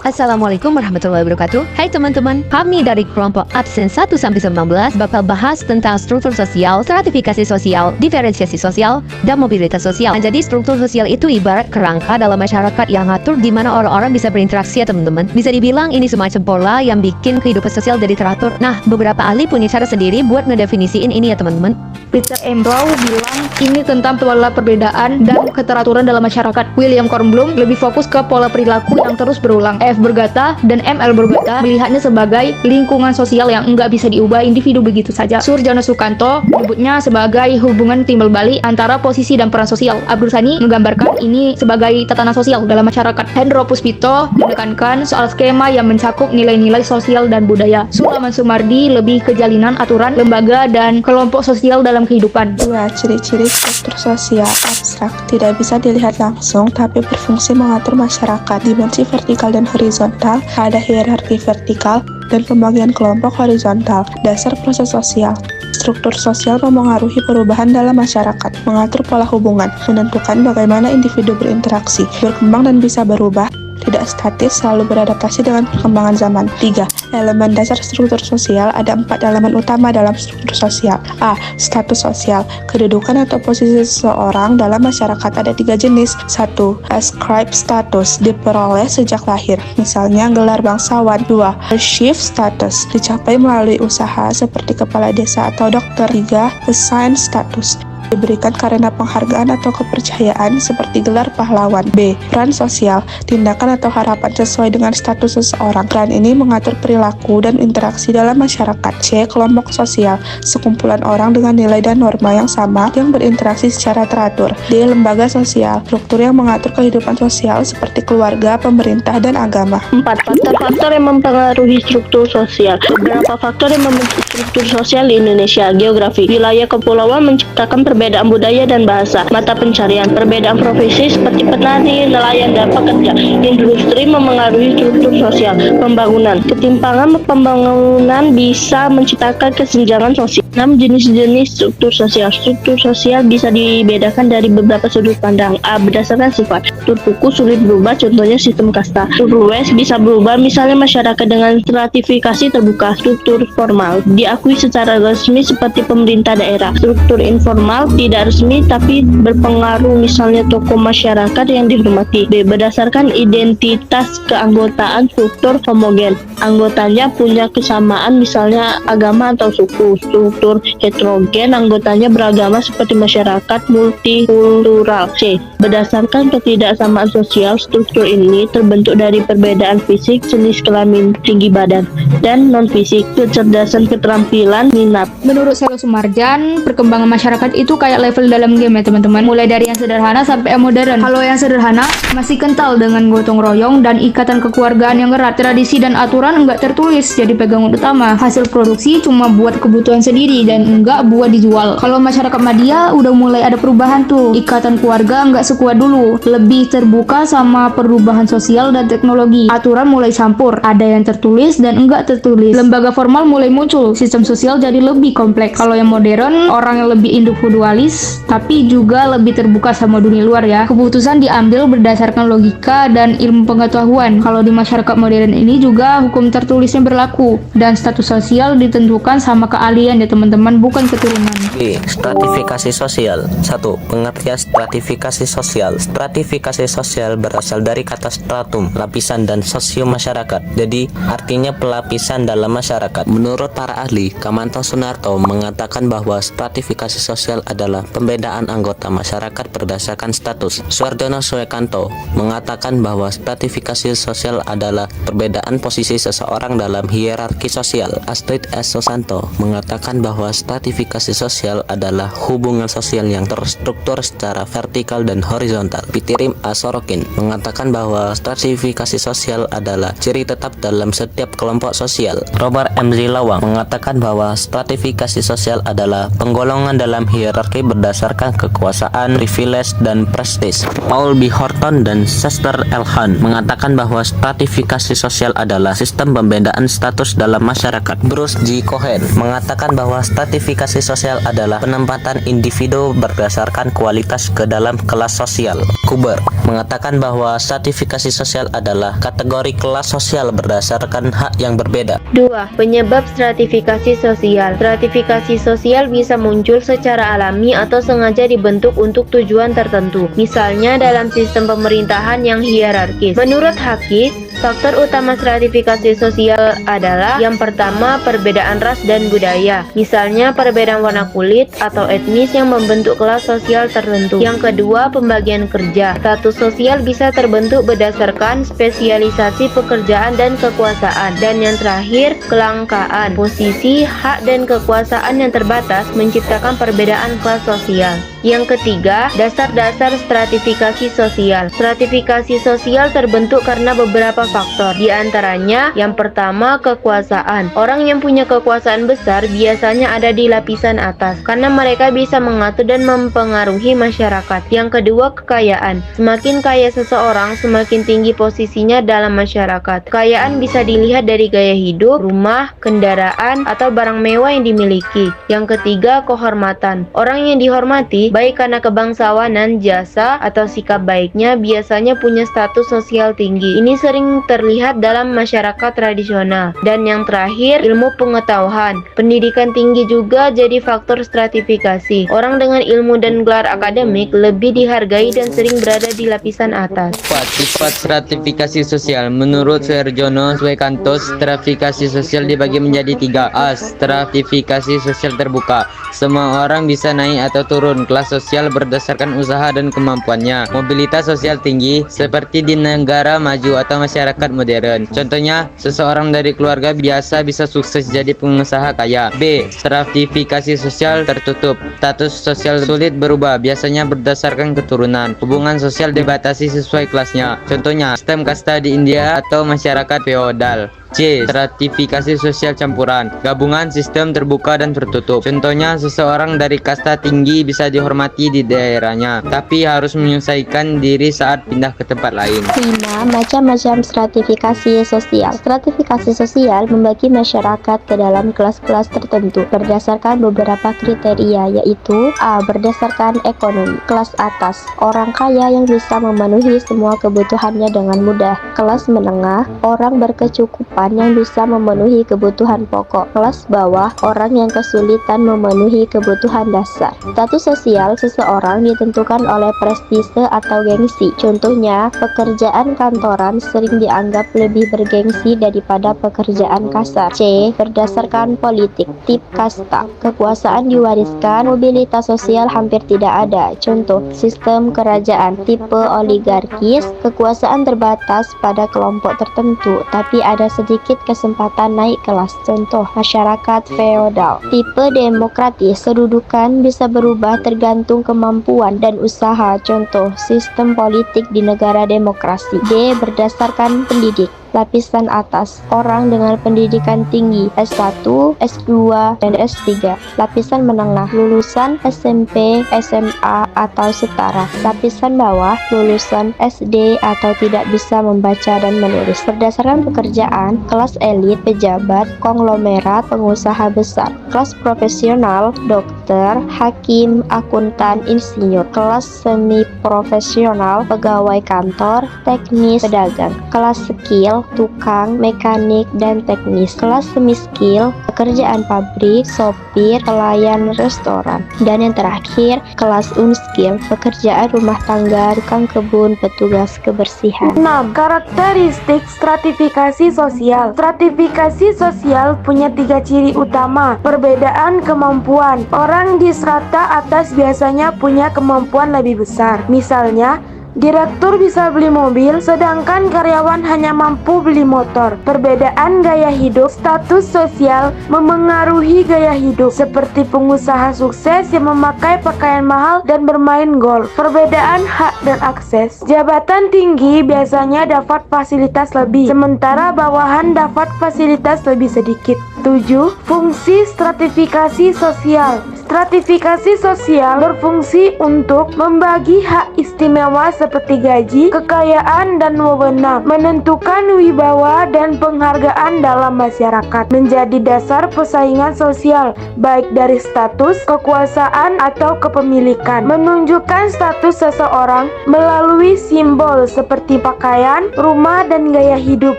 Assalamualaikum warahmatullahi wabarakatuh. Hai teman-teman, kami dari kelompok absen 1-19 bakal bahas tentang struktur sosial, stratifikasi sosial, diferensiasi sosial, dan mobilitas sosial. Nah, jadi struktur sosial itu ibarat kerangka dalam masyarakat yang ngatur di mana orang-orang bisa berinteraksi ya teman-teman. Bisa dibilang ini semacam pola yang bikin kehidupan sosial jadi teratur. Nah, beberapa ahli punya cara sendiri buat ngedefinisiin ini ya teman-teman. Peter Emblau bilang ini tentang pola perbedaan dan keteraturan dalam masyarakat. William Kornblum lebih fokus ke pola perilaku yang terus berulang. F. Bergata dan M.L. Bergata melihatnya sebagai lingkungan sosial yang enggak bisa diubah individu begitu saja. Surjono Sukanto menyebutnya sebagai hubungan timbal balik antara posisi dan peran sosial. Abdul Sani menggambarkan ini sebagai tatanan sosial dalam masyarakat. Hendro Puspito menekankan soal skema yang mencakup nilai-nilai sosial dan budaya. Sulaiman Sumardi lebih ke jalinan aturan, lembaga, dan kelompok sosial dalam kehidupan. Dua, ciri-ciri struktur sosial abstrak tidak bisa dilihat langsung tapi berfungsi mengatur masyarakat. Dimensi vertikal dan horizontal, ada hierarki vertikal dan pembagian kelompok horizontal. Dasar proses sosial. Struktur sosial memengaruhi perubahan dalam masyarakat, mengatur pola hubungan, menentukan bagaimana individu berinteraksi, berkembang dan bisa berubah, tidak statis, selalu beradaptasi dengan perkembangan zaman. 3. Elemen dasar struktur sosial. Ada 4 elemen utama dalam struktur sosial. A. Status sosial. Kedudukan atau posisi seseorang dalam masyarakat ada 3 jenis. 1. Ascribe status. Diperoleh sejak lahir. Misalnya gelar bangsawan. 2. Achieve status. Dicapai melalui usaha seperti kepala desa atau dokter. 3. Assign status. Diberikan karena penghargaan atau kepercayaan seperti gelar pahlawan. B. Peran sosial, tindakan atau harapan sesuai dengan status seseorang. Peran ini mengatur perilaku dan interaksi dalam masyarakat. C. Kelompok sosial, sekumpulan orang dengan nilai dan norma yang sama yang berinteraksi secara teratur. D. Lembaga sosial, struktur yang mengatur kehidupan sosial seperti keluarga, pemerintah, dan agama. 4. Faktor-faktor yang mempengaruhi struktur sosial. Beberapa faktor yang membentuk struktur sosial di Indonesia. Geografi, wilayah kepulauan menciptakan perbedaan budaya dan bahasa. Mata pencarian, perbedaan profesi seperti petani, nelayan, dan pekerja. Industri memengaruhi struktur sosial. Pembangunan, ketimpangan pembangunan bisa menciptakan kesenjangan sosial. 6. Jenis-jenis struktur sosial. Struktur sosial bisa dibedakan dari beberapa sudut pandang. A. Berdasarkan sifat. Struktur suku sulit berubah, contohnya sistem kasta. Struktur West bisa berubah, misalnya masyarakat dengan stratifikasi terbuka. Struktur formal diakui secara resmi seperti pemerintah daerah. Struktur informal tidak resmi tapi berpengaruh, misalnya tokoh masyarakat yang dihormati. B. Berdasarkan identitas keanggotaan. Struktur homogen, anggotanya punya kesamaan, misalnya agama atau suku. Struktur heterogen, anggotanya beragama seperti masyarakat multikultural. C. Berdasarkan ketidaksamaan sosial. Struktur ini terbentuk dari perbedaan fisik, jenis kelamin, tinggi badan, dan non-fisik, kecerdasan, keterampilan, minat. Menurut Selo Sumarjan, perkembangan masyarakat itu kayak level dalam game ya teman-teman. Mulai dari yang sederhana sampai yang modern. Kalau yang sederhana masih kental dengan gotong royong dan ikatan kekeluargaan yang erat. Tradisi dan aturan enggak tertulis jadi pegangan utama. Hasil produksi cuma buat kebutuhan sendiri dan enggak buat dijual. Kalau masyarakat Madia udah mulai ada perubahan tuh. Ikatan keluarga enggak sekuat dulu. Lebih terbuka sama perubahan sosial dan teknologi. Aturan mulai campur. Ada yang tertulis dan enggak tertulis. Lembaga formal mulai muncul. Sistem sosial jadi lebih kompleks. Kalau yang modern, orang yang lebih individualis tapi juga lebih terbuka sama dunia luar ya. Keputusan diambil berdasarkan logika dan ilmu pengetahuan. Kalau di masyarakat modern ini juga hukum tertulisnya berlaku dan status sosial ditentukan sama keahlian ya teman-teman, bukan keturunan. B. Stratifikasi sosial. 1. Pengertian stratifikasi sosial. Stratifikasi sosial berasal dari kata stratum, lapisan, dan sosio masyarakat. Jadi artinya pelapisan dalam masyarakat. Menurut para ahli, Kamanto Sunarto mengatakan bahwa stratifikasi sosial adalah pembedaan anggota masyarakat berdasarkan status. Suardono Suekanto mengatakan bahwa stratifikasi sosial adalah perbedaan posisi seseorang dalam hierarki sosial. Astrid S. Susanto mengatakan bahwa stratifikasi sosial adalah hubungan sosial yang terstruktur secara vertikal dan horizontal. Pitirim A. Sorokin mengatakan bahwa stratifikasi sosial adalah ciri tetap dalam setiap kelompok sosial. Robert M. Zilawang mengatakan bahwa stratifikasi sosial adalah penggolongan dalam hierarki berdasarkan kekuasaan, privilege, dan prestis. Paul B. Horton dan Chester L. Hunt mengatakan bahwa stratifikasi sosial adalah sistem pembedaan status dalam masyarakat. Bruce G. Cohen mengatakan bahwa stratifikasi sosial adalah penempatan individu berdasarkan kualitas ke dalam kelas sosial. Kuber mengatakan bahwa stratifikasi sosial adalah kategori kelas sosial berdasarkan hak yang berbeda. 2. Penyebab stratifikasi sosial. Stratifikasi sosial bisa muncul secara alami atau sengaja dibentuk untuk tujuan tertentu. Misalnya dalam sistem pemerintahan yang hierarkis. Menurut Hakis, faktor utama stratifikasi sosial adalah yang pertama, perbedaan ras dan budaya. Misalnya perbedaan warna kulit atau etnis yang membentuk kelas sosial tertentu. Yang kedua, pembagian kerja. Status sosial bisa terbentuk berdasarkan spesialisasi pekerjaan dan kekuasaan. Dan yang terakhir, kelangkaan. Posisi, hak, dan kekuasaan yang terbatas menciptakan perbedaan kelas sosial. Yang ketiga, dasar-dasar stratifikasi sosial. Stratifikasi sosial terbentuk karena beberapa faktor. Di antaranya, yang pertama, kekuasaan. Orang yang punya kekuasaan besar biasanya ada di lapisan atas karena mereka bisa mengatur dan mempengaruhi masyarakat. Yang kedua, kekayaan. Semakin kaya seseorang, semakin tinggi posisinya dalam masyarakat. Kekayaan bisa dilihat dari gaya hidup, rumah, kendaraan, atau barang mewah yang dimiliki. Yang ketiga, kehormatan. Orang yang dihormati, baik karena kebangsawanan, jasa, atau sikap baiknya, biasanya punya status sosial tinggi. Ini sering terlihat dalam masyarakat tradisional. Dan yang terakhir, ilmu pengetahuan. Pendidikan tinggi juga jadi faktor stratifikasi. Orang dengan ilmu dan gelar akademik lebih dihargai dan sering berada di lapisan atas. Sifat stratifikasi sosial. Menurut Suherjono Swekantos, stratifikasi sosial dibagi menjadi 3. A. Stratifikasi sosial terbuka. Semua orang bisa naik atau turun kelas sosial berdasarkan usaha dan kemampuannya. Mobilitas sosial tinggi seperti di negara maju atau masyarakat modern. Contohnya, seseorang dari keluarga biasa bisa sukses jadi pengusaha kaya. B. Stratifikasi sosial tertutup. Status sosial sulit berubah, biasanya berdasarkan keturunan. Hubungan sosial dibatasi sesuai kelasnya. Contohnya, sistem kasta di India atau masyarakat feodal. C. Stratifikasi sosial campuran. Gabungan sistem terbuka dan tertutup. Contohnya, seseorang dari kasta tinggi bisa dihormati di daerahnya, tapi harus menyesuaikan diri saat pindah ke tempat lain. 5. Macam-macam stratifikasi sosial. Stratifikasi sosial membagi masyarakat ke dalam kelas-kelas tertentu berdasarkan beberapa kriteria, yaitu A. Berdasarkan ekonomi. Kelas atas, orang kaya yang bisa memenuhi semua kebutuhannya dengan mudah. Kelas menengah, orang berkecukupan yang bisa memenuhi kebutuhan pokok. Kelas bawah, orang yang kesulitan memenuhi kebutuhan dasar. Status sosial seseorang ditentukan oleh prestise atau gengsi. Contohnya, pekerjaan kantoran sering dianggap lebih bergengsi daripada pekerjaan kasar. C. Berdasarkan politik. Tip kasta. Kekuasaan diwariskan, mobilitas sosial hampir tidak ada. Contoh, sistem kerajaan tipe oligarkis, kekuasaan terbatas pada kelompok tertentu, tapi ada sedikit kesempatan naik kelas. Contoh, masyarakat feodal. Tipe demokratis, kedudukan bisa berubah tergantung kemampuan dan usaha. Contoh, sistem politik di negara demokrasi. D. Berdasarkan pendidik. Lapisan atas, orang dengan pendidikan tinggi S1, S2, dan S3. Lapisan menengah, lulusan SMP, SMA, atau setara. Lapisan bawah, lulusan SD atau tidak bisa membaca dan menulis. Berdasarkan pekerjaan, kelas elit, pejabat, konglomerat, pengusaha besar. Kelas profesional, dokter, hakim, akuntan, insinyur. Kelas semi profesional, pegawai kantor, teknis, pedagang. Kelas skill, tukang, mekanik, dan teknis. Kelas semi-skill, pekerjaan pabrik, sopir, pelayan restoran. Dan yang terakhir, kelas unskill, pekerjaan rumah tangga, tukang kebun, petugas kebersihan. 6. Karakteristik stratifikasi sosial. Stratifikasi sosial punya 3 ciri utama. Perbedaan kemampuan. Orang di strata atas biasanya punya kemampuan lebih besar. Misalnya, direktur bisa beli mobil, sedangkan karyawan hanya mampu beli motor. Perbedaan gaya hidup. Status sosial memengaruhi gaya hidup, seperti pengusaha sukses yang memakai pakaian mahal dan bermain golf. Perbedaan hak dan akses. Jabatan tinggi biasanya dapat fasilitas lebih, sementara bawahan dapat fasilitas lebih sedikit. 7. Fungsi stratifikasi sosial. Stratifikasi sosial berfungsi untuk membagi hak istimewa seperti gaji, kekayaan, dan wewenang, menentukan wibawa dan penghargaan dalam masyarakat, menjadi dasar persaingan sosial, baik dari status, kekuasaan, atau kepemilikan, menunjukkan status seseorang melalui simbol seperti pakaian, rumah, dan gaya hidup,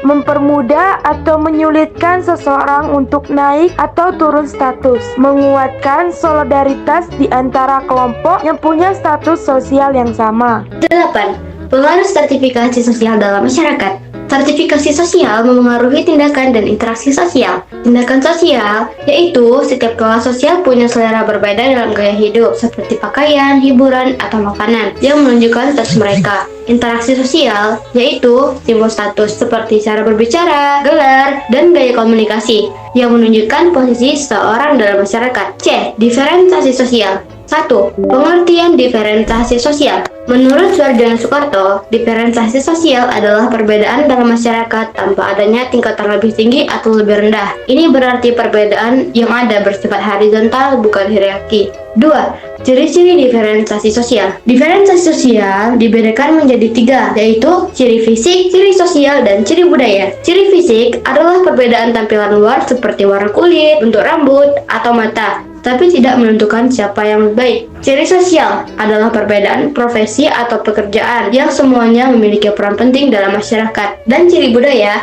mempermudah atau menyulitkan seseorang untuk naik atau turun status, menguatkan solidaritas di antara kelompok yang punya status sosial yang sama. 8. Pengaruh stratifikasi sosial dalam masyarakat. Stratifikasi sosial memengaruhi tindakan dan interaksi sosial. Tindakan sosial yaitu setiap kelas sosial punya selera berbeda dalam gaya hidup, seperti pakaian, hiburan, atau makanan yang menunjukkan status mereka. Interaksi sosial yaitu simbol status seperti cara berbicara, gelar, dan gaya komunikasi yang menunjukkan posisi seseorang dalam masyarakat. C. Diferensiasi sosial. 1. Pengertian diferensiasi sosial. Menurut Suharjono Soekarto, diferensiasi sosial adalah perbedaan dalam masyarakat tanpa adanya tingkatan lebih tinggi atau lebih rendah. Ini berarti perbedaan yang ada bersifat horizontal, bukan hierarki. 2. Ciri-ciri diferensiasi sosial. Diferensiasi sosial dibedakan menjadi 3, yaitu ciri fisik, ciri sosial, dan ciri budaya. Ciri fisik adalah perbedaan tampilan luar seperti warna kulit, bentuk rambut, atau mata, tapi tidak menentukan siapa yang lebih baik. Ciri sosial adalah perbedaan profesi atau pekerjaan yang semuanya memiliki peran penting dalam masyarakat. Dan ciri budaya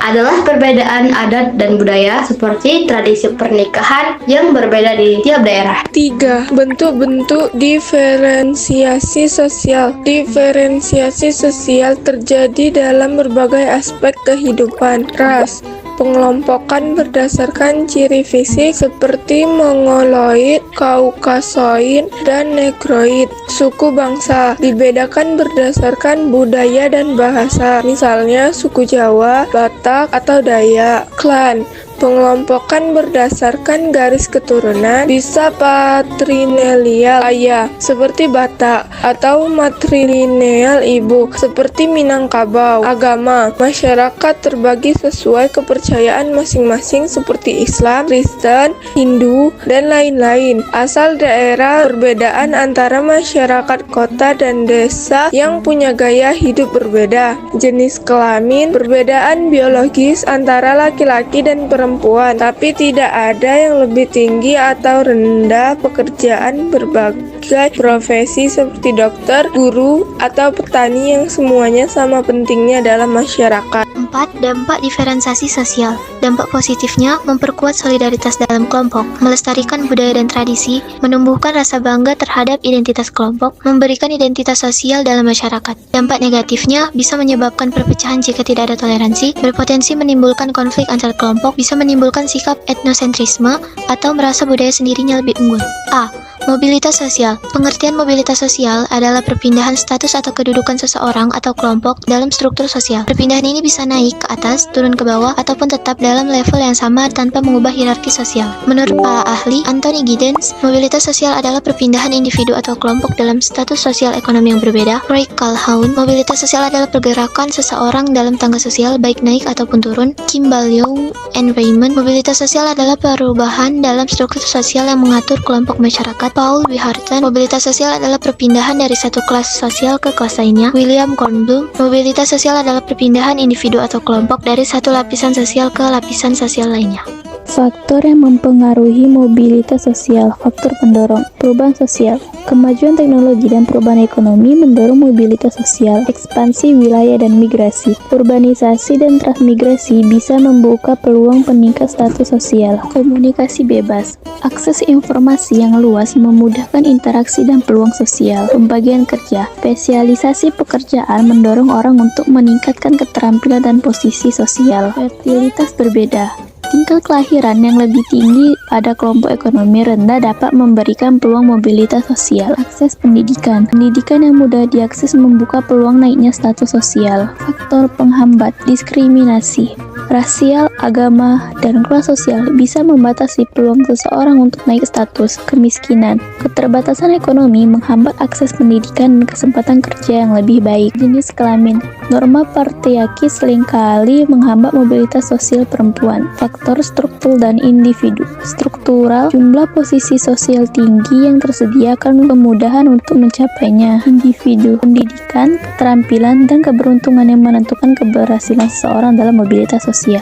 adalah perbedaan adat dan budaya seperti tradisi pernikahan yang berbeda di tiap daerah. 3. Bentuk-bentuk diferensiasi sosial. Diferensiasi sosial terjadi dalam berbagai aspek kehidupan. Ras, pengelompokan berdasarkan ciri fisik seperti Mongoloid, Kaukasoid, dan Negroid. Suku bangsa dibedakan berdasarkan budaya dan bahasa, misalnya suku Jawa, Batak, atau Dayak. Klan, pengelompokan berdasarkan garis keturunan, bisa patrilineal ayah seperti Batak atau matrilineal ibu seperti Minangkabau. Agama, masyarakat terbagi sesuai kepercayaan masing-masing seperti Islam, Kristen, Hindu, dan lain-lain. Asal daerah, perbedaan antara masyarakat kota dan desa yang punya gaya hidup berbeda. Jenis kelamin, perbedaan biologis antara laki-laki dan perempuan, tapi tidak ada yang lebih tinggi atau rendah. Pekerjaan berbagai profesi seperti dokter, guru, atau petani yang semuanya sama pentingnya dalam masyarakat. 4. Dampak diferensiasi sosial. Dampak positifnya memperkuat solidaritas dalam kelompok, melestarikan budaya dan tradisi, menumbuhkan rasa bangga terhadap identitas kelompok, memberikan identitas sosial dalam masyarakat. Dampak negatifnya bisa menyebabkan perpecahan jika tidak ada toleransi, berpotensi menimbulkan konflik antar kelompok, bisa menimbulkan sikap etnosentrisme atau merasa budaya sendirinya lebih unggul. A. Mobilitas sosial. Pengertian mobilitas sosial adalah perpindahan status atau kedudukan seseorang atau kelompok dalam struktur sosial. Perpindahan ini bisa naik ke atas, turun ke bawah, ataupun tetap dalam level yang sama tanpa mengubah hierarki sosial. Menurut para ahli, Anthony Giddens, mobilitas sosial adalah perpindahan individu atau kelompok dalam status sosial ekonomi yang berbeda. Roy Calhoun, mobilitas sosial adalah pergerakan seseorang dalam tangga sosial, baik naik ataupun turun. Kim Balyoung and Raymond, mobilitas sosial adalah perubahan dalam struktur sosial yang mengatur kelompok masyarakat. Paul W. Harton, mobilitas sosial adalah perpindahan dari satu kelas sosial ke kelas lainnya. William Kornblum, mobilitas sosial adalah perpindahan individu atau kelompok dari satu lapisan sosial ke lapisan sosial lainnya. Faktor yang mempengaruhi mobilitas sosial. Faktor pendorong perubahan sosial. Kemajuan teknologi dan perubahan ekonomi mendorong mobilitas sosial, ekspansi wilayah dan migrasi. Urbanisasi dan transmigrasi bisa membuka peluang peningkat status sosial. Komunikasi bebas. Akses informasi yang luas memudahkan interaksi dan peluang sosial. Pembagian kerja. Spesialisasi pekerjaan mendorong orang untuk meningkatkan keterampilan dan posisi sosial. Fertilitas berbeda. Tingkat kelahiran yang lebih tinggi pada kelompok ekonomi rendah dapat memberikan peluang mobilitas sosial. Akses pendidikan. Pendidikan yang mudah diakses membuka peluang naiknya status sosial. Faktor penghambat, diskriminasi. Rasial, agama, dan kelas sosial bisa membatasi peluang seseorang untuk naik status. Kemiskinan. Keterbatasan ekonomi menghambat akses pendidikan dan kesempatan kerja yang lebih baik. Jenis kelamin. Norma patriarki seringkali menghambat mobilitas sosial perempuan. Faktor struktur dan individu. Struktural, jumlah posisi sosial tinggi yang tersedia akan kemudahan untuk mencapainya. Individu, pendidikan, keterampilan, dan keberuntungan yang menentukan keberhasilan seseorang dalam mobilitas sosial.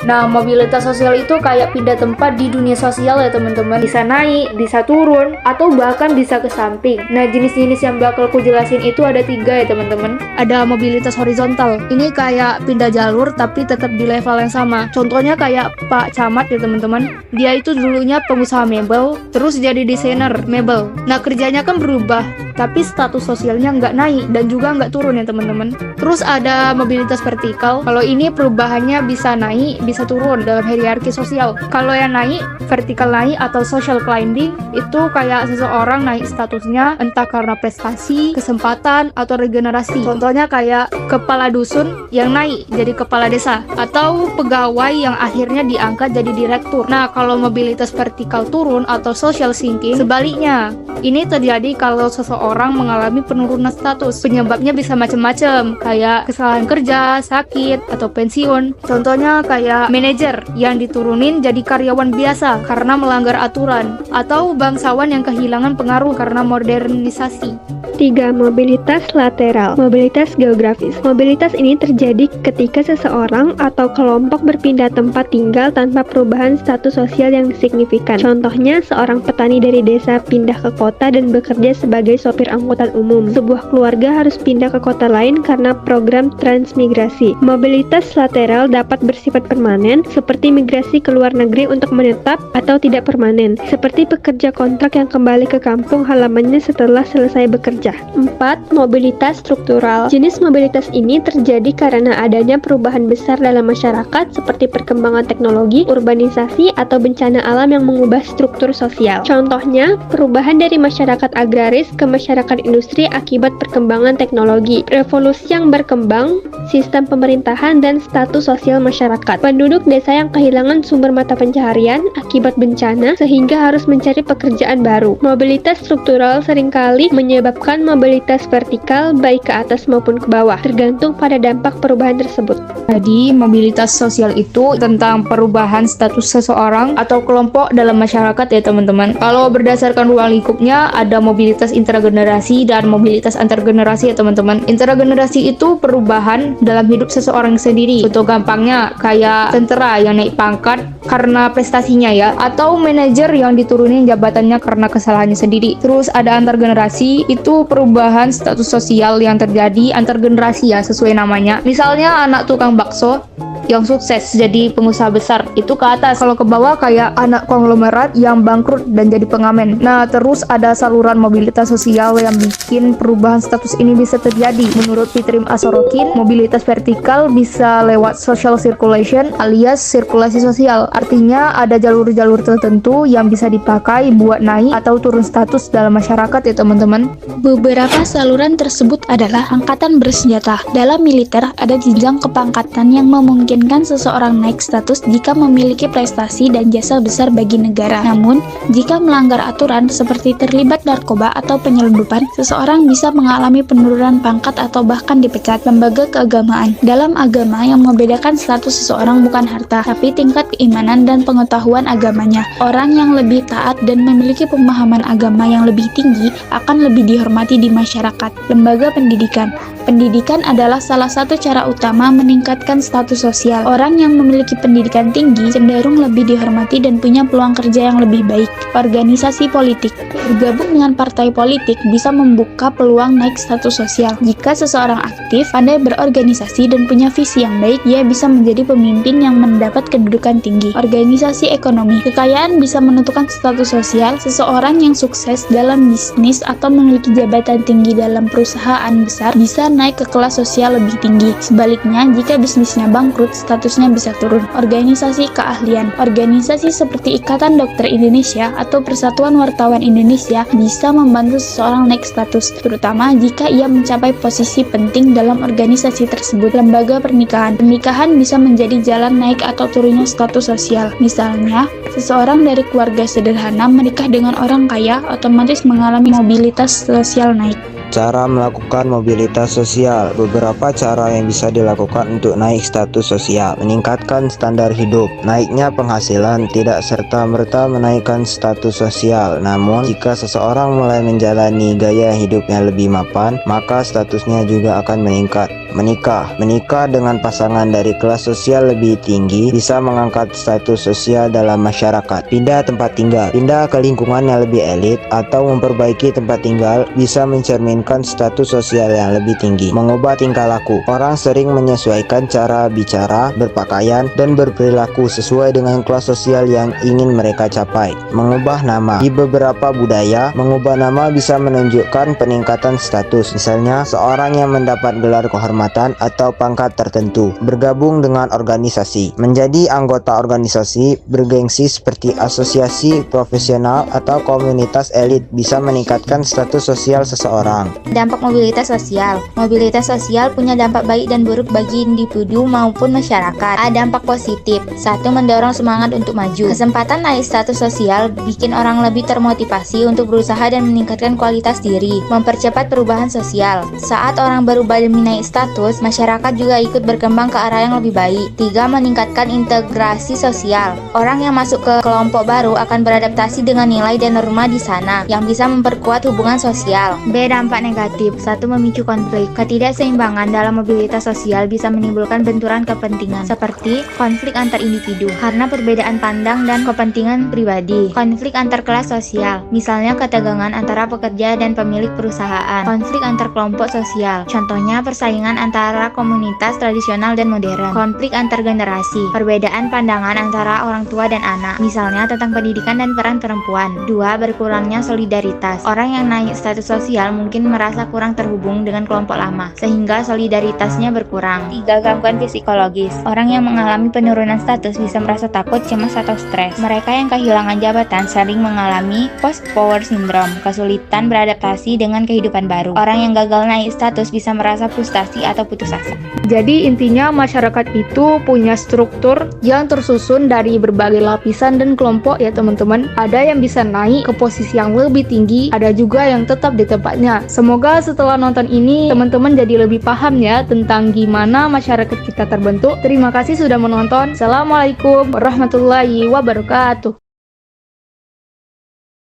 Nah, mobilitas sosial itu kayak pindah tempat di dunia sosial ya teman-teman. Bisa naik, bisa turun, atau bahkan bisa ke samping. Nah, jenis-jenis yang bakal ku jelasin itu ada 3 ya teman-teman. Ada mobilitas horizontal. Ini kayak pindah jalur tapi tetap di level yang sama. Contohnya kayak Pak Camat ya teman-teman. Dia itu dulunya pengusaha mebel, terus jadi desainer mebel. Nah, kerjanya kan berubah, tapi status sosialnya nggak naik dan juga nggak turun ya teman-teman. Terus ada mobilitas vertikal. Kalau ini perubahannya bisa naik, bisa turun dalam hierarki sosial. Kalau yang naik, vertikal naik atau social climbing, itu kayak seseorang naik statusnya entah karena prestasi, kesempatan, atau regenerasi. Contohnya kayak kepala dusun yang naik jadi kepala desa, atau pegawai yang akhirnya diangkat jadi direktur. Nah, kalau mobilitas vertikal turun atau social sinking, sebaliknya. Ini terjadi kalau seseorang mengalami penurunan status. Penyebabnya bisa macam-macam, kayak kesalahan kerja, sakit, atau pensiun. Contohnya kayak manajer yang diturunin jadi karyawan biasa karena melanggar aturan, atau bangsawan yang kehilangan pengaruh karena modernisasi. 3. Mobilitas lateral. Mobilitas geografis. Mobilitas ini terjadi ketika seseorang atau kelompok berpindah tempat tinggal tanpa perubahan status sosial yang signifikan. Contohnya, seorang petani dari desa pindah ke kota dan bekerja sebagai sopir angkutan umum. Sebuah keluarga harus pindah ke kota lain karena program transmigrasi. Mobilitas lateral dapat bersifat permanen, seperti migrasi ke luar negeri untuk menetap, atau tidak permanen, seperti pekerja kontrak yang kembali ke kampung halamannya setelah selesai bekerja. 4. Mobilitas struktural. Jenis mobilitas ini terjadi karena adanya perubahan besar dalam masyarakat seperti perkembangan teknologi, urbanisasi, atau bencana alam yang mengubah struktur sosial. Contohnya, perubahan dari masyarakat agraris ke masyarakat industri akibat perkembangan teknologi, revolusi yang berkembang, sistem pemerintahan, dan status sosial masyarakat. Penduduk desa yang kehilangan sumber mata pencaharian akibat bencana sehingga harus mencari pekerjaan baru. Mobilitas struktural seringkali menyebabkan mobilitas vertikal baik ke atas maupun ke bawah, tergantung pada dampak perubahan tersebut. Jadi, mobilitas sosial itu tentang perubahan status seseorang atau kelompok dalam masyarakat ya teman-teman. Kalau berdasarkan ruang lingkupnya, ada mobilitas intergenerasi dan mobilitas antargenerasi ya teman-teman. Intergenerasi itu perubahan dalam hidup seseorang sendiri. Contoh gampangnya kayak tentara yang naik pangkat karena prestasinya ya, atau manajer yang diturunin jabatannya karena kesalahannya sendiri. Terus ada antargenerasi, itu perubahan status sosial yang terjadi antar generasi ya, sesuai namanya. Misalnya anak tukang bakso yang sukses jadi pengusaha besar, itu ke atas. Kalau ke bawah kayak anak konglomerat yang bangkrut dan jadi pengamen. Nah, terus ada saluran mobilitas sosial yang bikin perubahan status ini bisa terjadi. Menurut Fitrim Asorokin, mobilitas vertikal bisa lewat social circulation alias sirkulasi sosial. Artinya ada jalur-jalur tertentu yang bisa dipakai buat naik atau turun status dalam masyarakat ya teman-teman. Beberapa saluran tersebut adalah angkatan bersenjata. Dalam militer ada jenjang kepangkatan yang memungkinkan seseorang naik status jika memiliki prestasi dan jasa besar bagi negara. Namun, jika melanggar aturan seperti terlibat narkoba atau penyelundupan, seseorang bisa mengalami penurunan pangkat atau bahkan dipecat. Lembaga keagamaan. Dalam agama, yang membedakan status seseorang bukan harta, tapi tingkat keimanan dan pengetahuan agamanya. Orang yang lebih taat dan memiliki pemahaman agama yang lebih tinggi akan lebih dihormati di masyarakat. Lembaga pendidikan. Pendidikan adalah salah satu cara utama meningkatkan status sosial. Orang yang memiliki pendidikan tinggi cenderung lebih dihormati dan punya peluang kerja yang lebih baik. Organisasi politik. Bergabung dengan partai politik bisa membuka peluang naik status sosial. Jika seseorang aktif, pandai berorganisasi, dan punya visi yang baik, ia bisa menjadi pemimpin yang mendapat kedudukan tinggi. Organisasi ekonomi. Kekayaan bisa menentukan status sosial. Seseorang yang sukses dalam bisnis atau memiliki jabatan tinggi dalam perusahaan besar bisa naik ke kelas sosial lebih tinggi. Sebaliknya, jika bisnisnya bangkrut, statusnya bisa turun. Organisasi keahlian. Organisasi seperti Ikatan Dokter Indonesia atau Persatuan Wartawan Indonesia bisa membantu seseorang naik status, terutama jika ia mencapai posisi penting dalam organisasi tersebut. Lembaga pernikahan. Pernikahan bisa menjadi jalan naik atau turunnya status sosial. Misalnya, seseorang dari keluarga sederhana menikah dengan orang kaya otomatis mengalami mobilitas sosial naik. Cara melakukan mobilitas sosial. Beberapa cara yang bisa dilakukan untuk naik status sosial. Meningkatkan standar hidup. Naiknya penghasilan tidak serta-merta menaikkan status sosial. Namun, jika seseorang mulai menjalani gaya hidup yang lebih mapan, maka statusnya juga akan meningkat. Menikah dengan pasangan dari kelas sosial lebih tinggi bisa mengangkat status sosial dalam masyarakat. Pindah tempat tinggal. Pindah ke lingkungan yang lebih elit atau memperbaiki tempat tinggal bisa mencerminkan status sosial yang lebih tinggi. Mengubah tingkah laku. Orang sering menyesuaikan cara bicara, berpakaian, dan berperilaku sesuai dengan kelas sosial yang ingin mereka capai. Mengubah nama. Di beberapa budaya, mengubah nama bisa menunjukkan peningkatan status. Misalnya, seorang yang mendapat gelar kehormatan atau pangkat tertentu. Bergabung dengan organisasi. Menjadi anggota organisasi bergengsi seperti asosiasi profesional atau komunitas elit bisa meningkatkan status sosial seseorang. Dampak mobilitas sosial. Mobilitas sosial punya dampak baik dan buruk bagi individu maupun masyarakat. Ada dampak positif. 1. Mendorong semangat untuk maju. Kesempatan naik status sosial bikin orang lebih termotivasi untuk berusaha dan meningkatkan kualitas diri. Mempercepat perubahan sosial. Saat orang berubah demi naik status, masyarakat juga ikut berkembang ke arah yang lebih baik. 3. Meningkatkan integrasi sosial. Orang yang masuk ke kelompok baru akan beradaptasi dengan nilai dan norma di sana, yang bisa memperkuat hubungan sosial. B. Dampak negatif. 1. Memicu konflik. Ketidakseimbangan dalam mobilitas sosial bisa menimbulkan benturan kepentingan, seperti konflik antar individu karena perbedaan pandang dan kepentingan pribadi. Konflik antar kelas sosial, misalnya ketegangan antara pekerja dan pemilik perusahaan. Konflik antar kelompok sosial, contohnya persaingan antara komunitas tradisional dan modern. Konflik antar generasi, perbedaan pandangan antara orang tua dan anak, misalnya tentang pendidikan dan peran perempuan. 2. Berkurangnya solidaritas. Orang yang naik status sosial mungkin merasa kurang terhubung dengan kelompok lama, sehingga solidaritasnya berkurang. 3. Gangguan psikologis. Orang yang mengalami penurunan status bisa merasa takut, cemas, atau stres. Mereka yang kehilangan jabatan sering mengalami post-power syndrome, kesulitan beradaptasi dengan kehidupan baru. Orang yang gagal naik status bisa merasa frustasi atau putus asa. Jadi intinya masyarakat itu punya struktur yang tersusun dari berbagai lapisan dan kelompok ya teman-teman. Ada yang bisa naik ke posisi yang lebih tinggi, ada juga yang tetap di tempatnya. Semoga setelah nonton ini teman-teman jadi lebih paham ya tentang gimana masyarakat kita terbentuk. Terima kasih sudah menonton. Assalamualaikum warahmatullahi wabarakatuh.